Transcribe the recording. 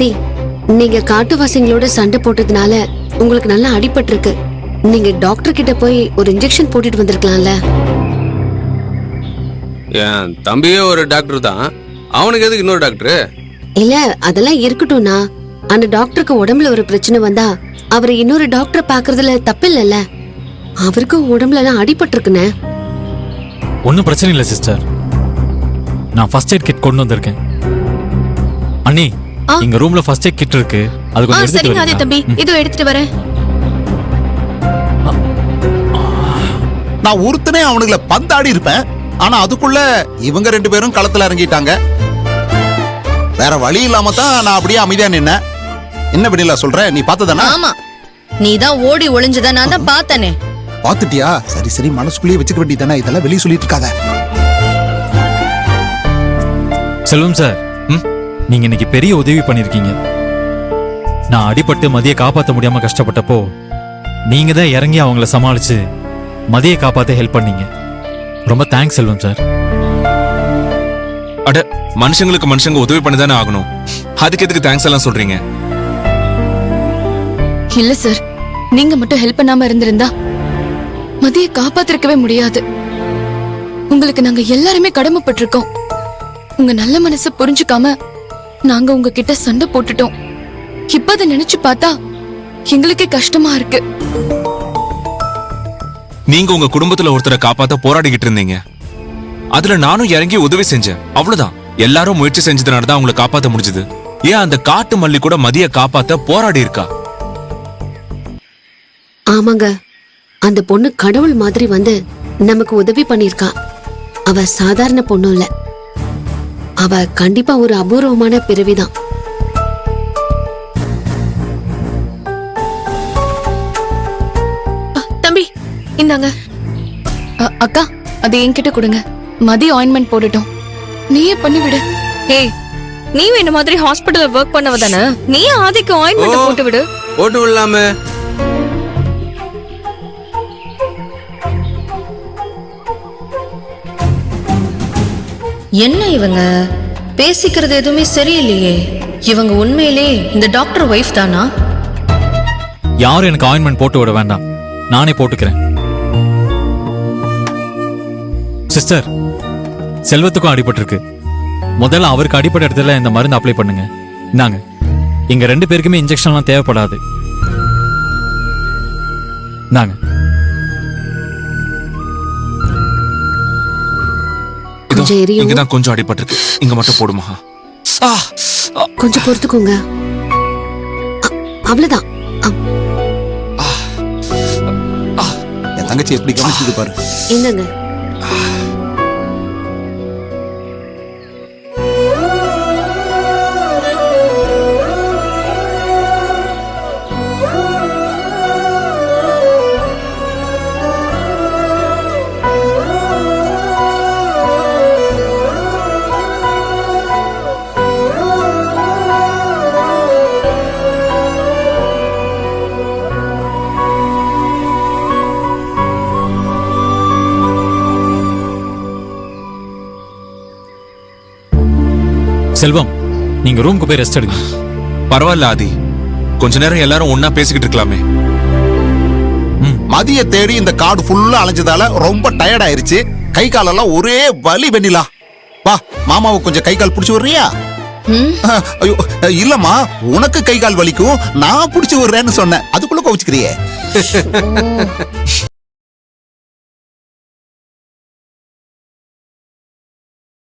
ஆதி, நீங்க காட்டுவாசிங்களோட சண்டை போட்டதுனால உங்களுக்கு நல்லா அடிபட்டு இருக்கு. நீங்க டாக்டர் கிட்ட போய் ஒரு இன்ஜெக்ஷன் போட்டுட்டு வந்திருக்கலாம்ல. என் தம்பியே ஒரு டாக்டர் தான், அவனுக்கு எதுக்கு இன்னொரு டாக்டர்? இல்ல அதெல்லாம் இருக்கட்டும்னா, அந்த டாக்டருக்கு உடம்புல ஒரு பிரச்சனை வந்தா அவரை இன்னொரு டாக்டரை பாக்குறதுல தப்பு இல்லல்ல. அவருக்கு உடம்புல எல்லாம் அடிபட்டு இருக்குன்னு. ஒன்னும் பிரச்சனை இல்லை சிஸ்டர். நான் ஃபர்ஸ்ட் எய்ட் கிட் கொண்டு வந்திருக்கேன். அண்ணி, இங்க ரூம்ல ஃபர்ஸ்ட் எய்ட் கிட் இருக்கு. அது கொஞ்சம் எடுத்துட்டு சரிங்க ஆதி தம்பி, இதோ எடுத்துட்டு வரேன். நான் ஒருத்தனே அவனுங்கள பந்தாடி இருப்பேன். ஆனா அதுக்குள்ள இவங்க 2 பேரும் களத்துல இறங்கிட்டாங்க. வேற வழி இல்லாம தான் நான் அப்படியே அமைதியா நின்ன. என்ன பண்ணில சொல்ற, நீ பார்த்ததானா? ஆமா, நீ தான் ஓடி ஒளிஞ்சத நான் தான் பார்த்தனே. பாத்துட்டியா? சரி சரி, மனசுக்குள்ளேயே வச்சுக்க வேண்டியதானே, இதெல்லாம் வெளியே சொல்லிட்டு இருக்காத. செல்வம் சார், நீங்க இன்னைக்கு பெரிய உதவி பண்ணிருக்கீங்க. நான் அடிபட்டு மதிய காப்பாற்ற முடியாம கஷ்டப்பட்டப்போ நீங்க தான் இறங்கி அவங்கள சமாளிச்சு மதிய காப்பாத்த ஹெல்ப் பண்ணீங்க. ரொம்ப தேங்க்ஸ் செல்வம் சார். அட, மனுஷங்களுக்கு மனுஷங்க உதவி பண்ணிதானே ஆகணும். அதுக்கு எதுக்கு தேங்க்ஸ் எல்லாம் சொல்றீங்க? இல்ல சார், நீங்க மட்டும் ஹெல்ப் பண்ணாம இருந்திருந்தா மதிய காப்பாத்திருக்கவே முடியாது. உங்களுக்கு நாங்க எல்லாருமே கடமைப்பட்டிருக்கோம். உங்க நல்ல மனசை புரிஞ்சுக்காம நாங்க உங்ககிட்ட சண்டை போட்டுட்டோம். இப்ப அதை நினைச்சு பார்த்தா எங்களுக்கே கஷ்டமா இருக்கு. நீங்க உங்க குடும்பத்துல ஒருத்தரை காப்பாத்த போராடிக்கிட்டு இருந்தீங்க. அதுல நானும் இறங்கி உதவி செஞ்சேன், அவ்வளவுதான். எல்லாரும் முயற்சி செஞ்சதுனால தான் உங்களை காப்பாத்த முடிஞ்சது. ஏன் அந்த காட்டு மல்லி கூட மதிய காப்பாத்த போராடி இருக்கா? ஆமாங்க, அந்த பொண்ணு கடவுள் மாதிரி வந்து நமக்கு உதவி பண்ணிருக்கா. அவ சாதாரண பொண்ணு இல்ல, அவ கண்டிப்பா ஒரு அபூர்வமான பிறவிதான். தம்பி இந்தாங்க. அக்கா, அது என்கிட்ட கொடுங்க. மதிய ஆயின்மெண்ட் போட்டுட்டோம், நீயே பண்ணி விடு. ஏய், நீ இந்த மாதிரி ஹாஸ்பிடல்ல வர்க் பண்ணவ தானே, நீ ஆதிக்கு ஆயின்மெண்ட் போட்டு விடு. போட்டு விடலாம? என்ன இவங்க பேசிக்கிறது எதுவுமே சரியில்லையே. இவங்க உண்மையிலே இந்த டாக்டர் வைஃப் தானா? யாரும் எனக்கு ஆயின்மெண்ட் போட்டு விட வேண்டாம், நானே போட்டுக்கிறேன். சிஸ்டர், செல்வத்துக்கும் அடிபட்டு இருக்கு. முதல்ல அவருக்கு அடிப்பட்ட இடத்துல இந்த மருந்து அப்ளை பண்ணுங்க. இந்தாங்க, இங்க 2 பேருக்குமே இன்ஜெக்ஷன்லாம் தேவைப்படாது. இந்தாங்க. இங்கதான் கொஞ்சம் அடிபட்டு இருக்கு, இங்க மட்டும் போடுமா? கொஞ்சம் பொறுத்துக்கோங்க, அவ்வளவுதான். என் தங்கச்சி எப்படி கவனிச்சுது பாரு. என்னங்க, செல்வம், நீங்க ரூமுக்கு போய் ரெஸ்ட் எடுங்க. பரவாயில்ல ஆதி, கொஞ்ச நேரம் எல்லாரும் ஒன்னா பேசிக்கிட்டு இருக்கலாமே. மதிய தேடி இந்த காடு ஃபுல்லா அலைஞ்சதால ரொம்ப டயர்ட் ஆயிருச்சு. கை காலெல்லாம் ஒரே வலி. வெண்ணிலா, வா, மாமாவை கொஞ்சம் கை கால் பிடிச்சு விடுறியா? ஐயோ இல்லம்மா, உனக்கு கை கால் வலிக்கும், நான் பிடிச்சு விடுறேன்னு சொன்னேன், அதுக்குள்ள கோவிச்சுக்கிறியே.